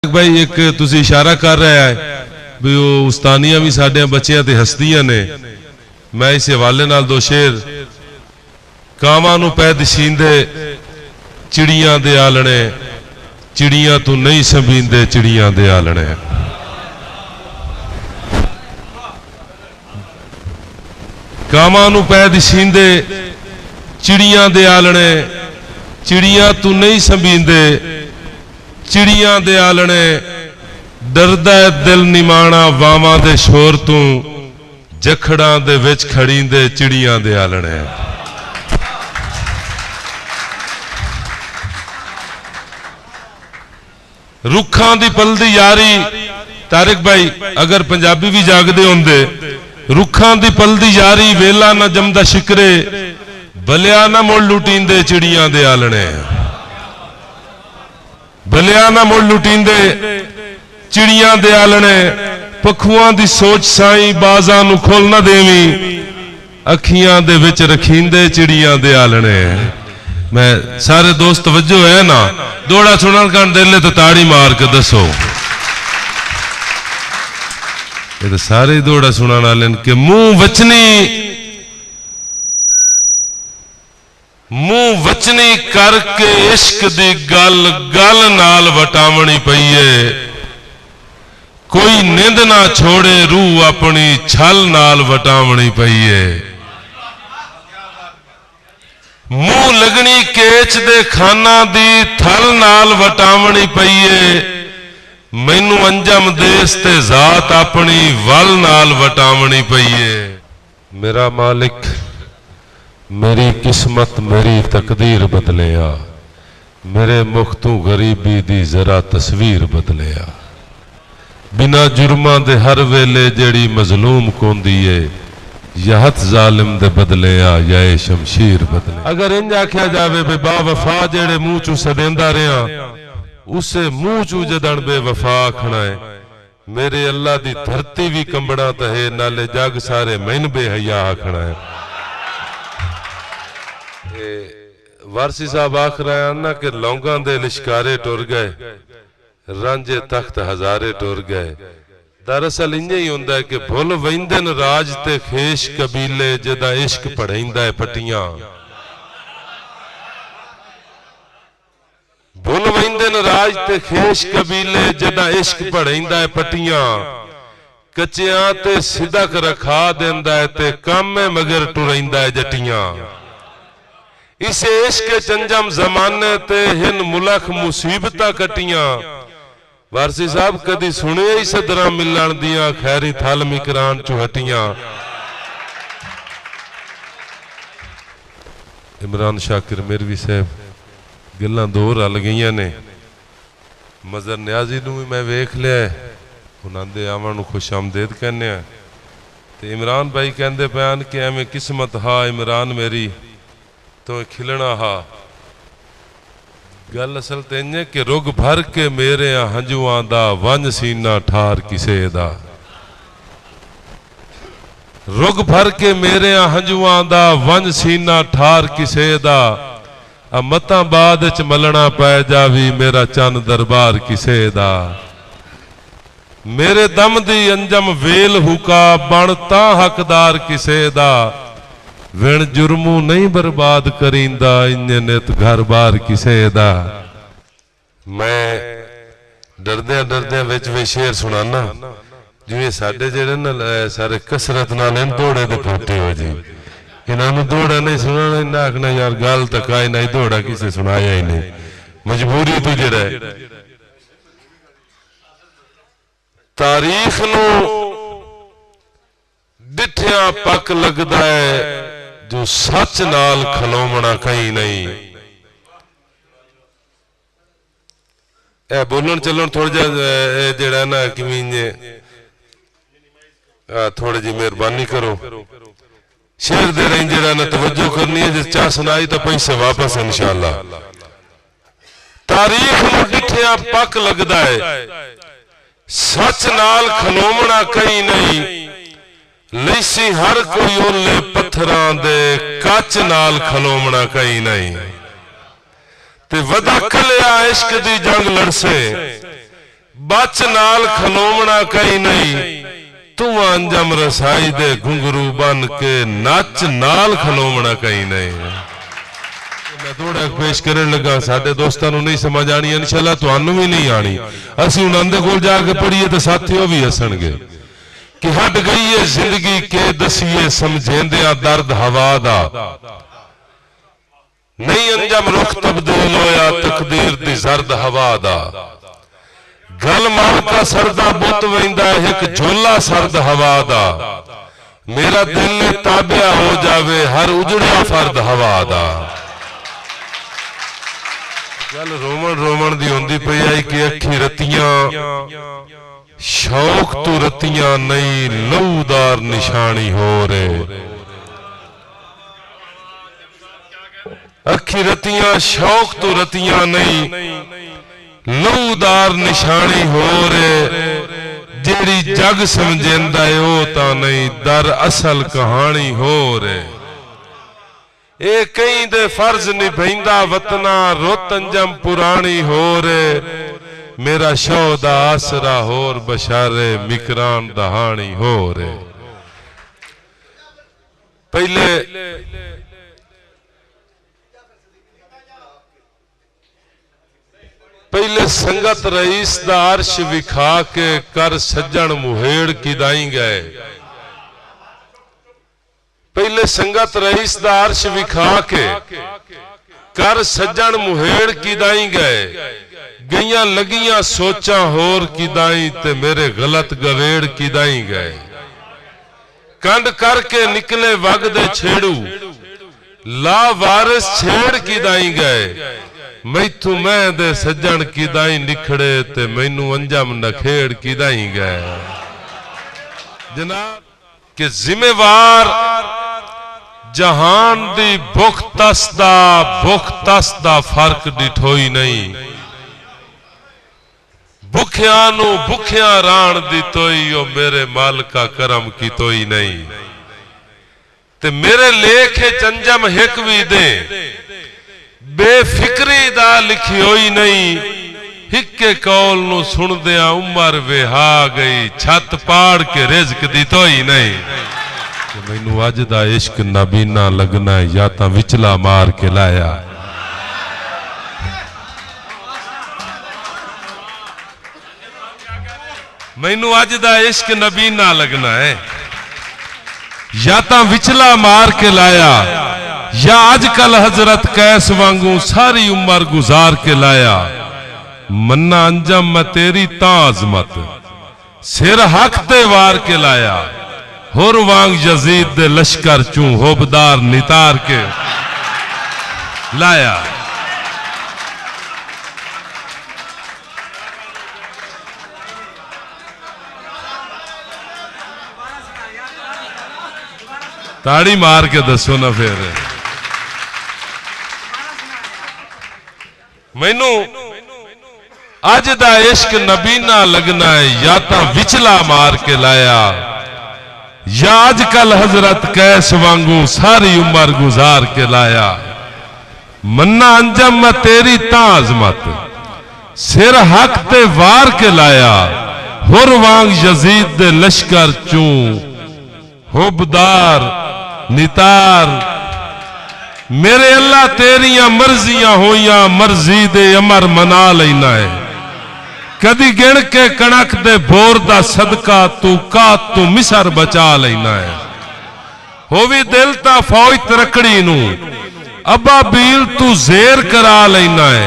भाई एक तुसी इशारा कर रहा है भी वो उस्तानियां भी साढ़े बच्चियां ते हस्तियां ने। मैं इस हवाले नाल दो शेर कावां नूं पै दसींदे चिड़ियां दे आलणे, चिड़ियां तू नहीं संभींदे चिड़ियां दे आलणे। कावां नूं पै दसींदे चिड़ियां दे आलणे, चिड़ियां तू नहीं संभींदे चिड़ियां दे आलणे। डरदा है दिल निमाणा वावां दे शोर तू, जखड़ां दे विच खड़ींदे चिड़ियां दे आलणे। रुखां दी पलदी यारी तारिक भाई अगर पंजाबी भी जागदे होंदे, रुखां दी पलदी यारी वेला ना जमदा शिकरे, भलिया ना मुड़ लुटींदे चिड़ियां दे आलणे। भलिया ना मुड़ लुटींदे चिड़ियां दे आलणे। पखुआं दी सोच साई बाजां नूं खोल ना देवी, अखियां दे विच रखींदे चिड़ियां दे आलणे। मैं सारे दोस्त तवज्जो है ना, दौड़ा सुनन कान दिले तो ताड़ी मार के दसो। ये तो सारे दौड़ा सुनन वाले के मुंह वचनी करके इश्क दी गल गल नाल वटावनी पईए। कोई निंद ना छोड़े रूह अपनी छल नाल वटावनी पईए। मुंह लगनी केच दे खाना दी थल नाल वटावनी पईए। मैनू अंजम देस ते जात अपनी वल नाल वटावनी पईए। मेरा मालिक मेरी किस्मत मेरी तकदीर बदलिया, मेरे मुख तू गरीबी दी जरा तस्वीर बदलिया। बिना जुर्मां दे हर वेले जेड़ी मजलूम कोंदी है, यहत जालिम दे बदलिया या शमशीर बदले। अगर इंज आख्या जावे बे बावफा जेड़े मुंह चू सदेंदा रहा, उसे मुंह चू जदन बेवफा आखना है। मेरे अल्लाह दी धरती भी कंबड़ा तहे, नाले जग सारे मैन बेहया आखना है। वारसी साहब आख रहे हैं ना कि लौंगा दे लिशकारे टुर गए, रांझे तख्त हजारे टुर गए। दरअसल इंज ही होंदा है कि भुल वहिंदन राज ते खेश कबीले, जदा इश्क पढ़ाइंदा है पट्टियां। भुल वहिंदन राज ते खेश कबीले, जदा इश्क पढ़ाइंदा है पट्टियां। कच्चियां ते सिदक रखा देंदा है ते कामे मगर टुराइंदा है जटियां। इसे इश्क चंजम जमाने ते हिन मुलख मुसीबतां कटियां। वारसी साहब कदी सुने ही सदरा मिलन दियां, खैरी थल मिकरान चुहटियां। इमरान शाकिर मिरवी साहब गल्लां दो रल गईयां ने। मजर न्याजी नूं भी मैं वेख लिया, उन्हां दे आवन नूं खुश आमदेद कहने आ। ते इमरान भाई कहंदे पयान कि एवें किस्मत हा इमरान मेरी तो खिलना हा। गल असल ते इंज कि रुग भर के मेरे हंजुआं दा वन सीना ठार किसे दा। रुग भर के मेरे हंजुआं दा वन सीना ठार किसे दा। मतां बाद च मलना पै जावी मेरा चन दरबार किसे दा। मेरे दम दी अंजम वेल हुका बन तां हकदार किसे दा। विण जुर्मू नहीं बर्बाद करींदा इंज नित घर बार किसे दा। मैं डरदे डरदे विच वे शेर सुनाना, जिवें साडे जेड़े ना सारे कसरत नाल दौड़े दे पोते हो जी। इन्हां नूं दौड़ा नहीं सुनाना, इन्हां आखना यार गल तक आई नहीं, दौड़ा किसे सुनाया ही नहीं। मजबूरी तो जेड़ा है तारीख नूं डिठिया पक लगदा है, जो सच नाल खलोमना कहीं नहीं। ए बोलन चलन थोड़ा जा ना किवें थोड़ी जी मेहरबानी करो। शेर दे रही जरा ना तवज्जो करनी है, जिस चाह सुनाई तो पैसे वापस इंशाअल्लाह। तारीख नूं डिठिया पक लगदा है, सच नाल खलोमना कहीं नहीं। लैसी हर कोई ओले पत्थरां दे कच नाल खलोमना कहीं नहीं। ते वदा खलिया इश्क दी जंग लड़से, बच नाल खलोवना कहीं नहीं, तू अंजम रसाई दे घुंघरू बन के नच नाल खलोवना कहीं नहीं। मैं थोड़ा पेश करने लगा, साडे दोस्तों को नहीं समझ आनी, इंशाअल्लाह तुहानू भी नहीं आनी। असीं उन्हां दे कोल जाके पढ़ीए तो साथी भी हसणगे कि हट गई है जिंदगी के दसीए समझेंदिया दर्द हवा दा, नहीं अंजम रुख तब्दील होया तकदीर दी जर्द हवा दा। गल मान का सरदा बुत वैंदा एक झोला सर्द हवा दा, मेरा दिल ताबिया हो जावे हर उजड़िया फर्द हवा दा। गल रोमन रोमन दी होंदी पई आई कि अखी रतियां शौक तू रतियां नहीं लहूदार निशानी हो रे, अखी रतियां शौक तू रतियां नहीं लहूदार निशानी हो रे, जेड़ी जग समझेंदा है ओ तां नहीं दर असल कहानी हो रे। ए कई दे फर्ज निभैंदा वतना रुत अंजम पुरानी हो रे, मेरा शौदा आसरा होर बशारे मिकरान दहानी हो रे। पहले संगत रईस दा अर्श विखा के कर सज्जन मुहेड़ किदाई गए, पहले संगत रईस दा अर्श विखा के कर सज्जन मुहेड़ किदाई गए, गईयां लगियां सोचा होर किदाई ते मेरे गलत गवेड़ किदाई गए। कंड करके निकले वग दे छेड़ू ला वारिस छेड़ किदाई गए, मैथू मैं दे सज्जन किदाई निखड़े ते मैनू अंजम नखेड़ किदाई गए। जनाब के जिम्मेवार जहान दी भुख तस दा फर्क डिठोई नहीं, भुखिया नू भुखिया राण दी तोई ओ मेरे मालका करम की तोई नहीं, ते मेरे लेखे चंजम हिक भी दे बेफिक्री दा लिखी होई नहीं, हिक्के कौल नू सुनदिया उमर वेहा गई छत पाड़ के रिज़्क दी तोई नहीं। मैनू अज दा इश्क नबीना लगना या तां विचला मार के लाया, मैनू अज दा इश्क नबीना लगना है या तां विचला मार के लाया, या अजकल हजरत कैस वांगू सारी उम्र गुजार के लाया। मन्ना अंजम मैं तेरी तां अजमत सिर हक ते वार के लाया, होर वांग यजीद दे लश्कर चूं होबदार नितार के लाया। ताड़ी मार के दसो ना फिर मैनू अज दा इश्क नबीना लगना है या तां विचला मार के लाया, या अजकल हजरत कैस वांगू सारी उम्र गुजार के लाया। मन्ना अंजम मैं तेरी तां अजमत सिर हक ते वार के लाया, हुर वांग यजीद दे लश्कर चूं होबदार नितार। मेरे अल्लाह तेरियां मर्जियां होइयां मर्जी दे अमर मना लेना है, कदी गिण के कणक दे बोर दा सदका तू कात तू मिसर बचा लेना है। हो भी दिल ता फौज तरकड़ी नू अब्बा बील तू जेर करा लेना है,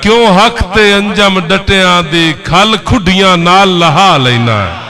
क्यों हक ते अंजम डटियां दी खल खुडियां नाल लहा लेना है।